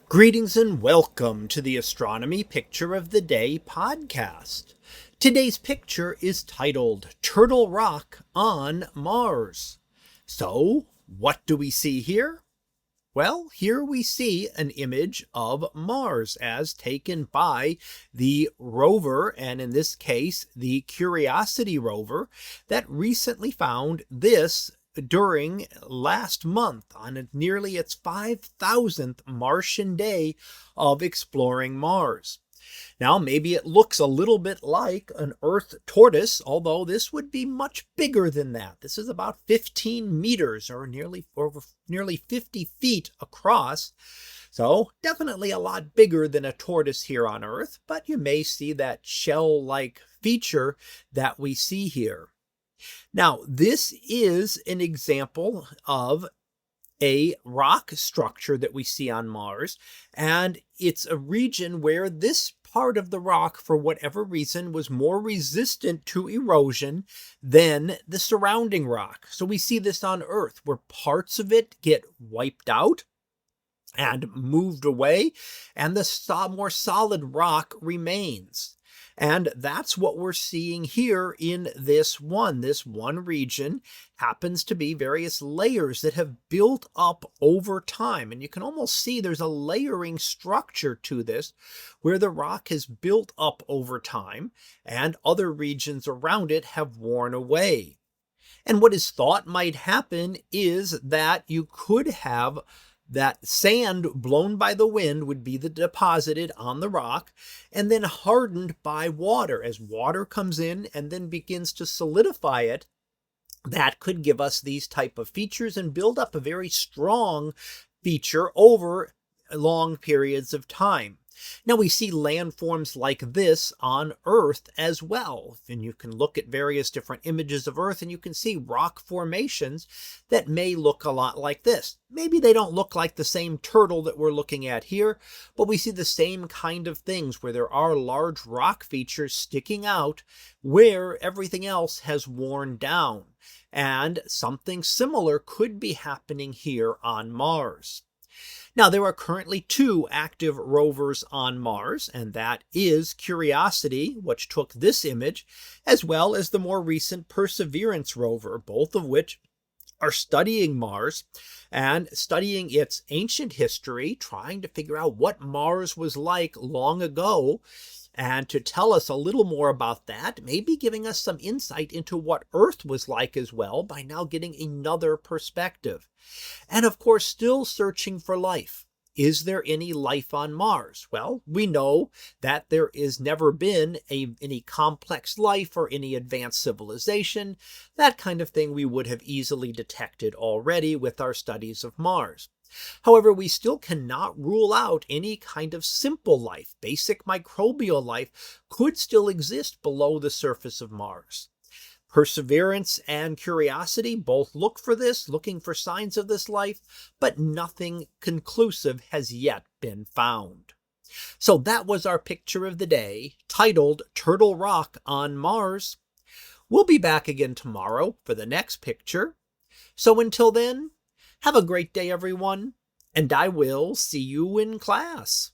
Greetings and welcome to the Astronomy Picture of the Day podcast. Today's picture is titled Turtle Rock on Mars. So, what do we see here? Well, here we see an image of Mars as taken by the rover, and in this case, the Curiosity rover that recently found this during last month on nearly its 5,000th Martian day of exploring Mars. Now, maybe it looks a little bit like an Earth tortoise, although this would be much bigger than that. This is about 15 meters or nearly 50 feet across. So definitely a lot bigger than a tortoise here on Earth, but you may see that shell-like feature that we see here. Now, this is an example of a rock structure that we see on Mars, and it's a region where this part of the rock, for whatever reason, was more resistant to erosion than the surrounding rock. So we see this on Earth, where parts of it get wiped out and moved away, and the more solid rock remains. And that's what we're seeing here in this one. This one region happens to be various layers that have built up over time. And you can almost see there's a layering structure to this where the rock has built up over time and other regions around it have worn away. And what is thought might happen is that you could have that sand blown by the wind would be deposited on the rock and then hardened by water. As water comes in and then begins to solidify it, that could give us these type of features and build up a very strong feature over long periods of time. Now we see landforms like this on Earth as well, and you can look at various different images of Earth and you can see rock formations that may look a lot like this. Maybe they don't look like the same turtle that we're looking at here, but we see the same kind of things where there are large rock features sticking out where everything else has worn down. And something similar could be happening here on Mars. Now, there are currently two active rovers on Mars, and that is Curiosity, which took this image, as well as the more recent Perseverance rover, both of which are studying Mars and studying its ancient history, trying to figure out what Mars was like long ago. And to tell us a little more about that, maybe giving us some insight into what Earth was like as well by now getting another perspective. And of course, still searching for life. Is there any life on Mars? Well, we know that there has never been any complex life or any advanced civilization. That kind of thing we would have easily detected already with our studies of Mars. However, we still cannot rule out any kind of simple life. Basic microbial life could still exist below the surface of Mars. Perseverance and Curiosity both look for this, looking for signs of this life, but nothing conclusive has yet been found. So that was our picture of the day, titled Turtle Rock on Mars. We'll be back again tomorrow for the next picture. So until then, have a great day, everyone, and I will see you in class.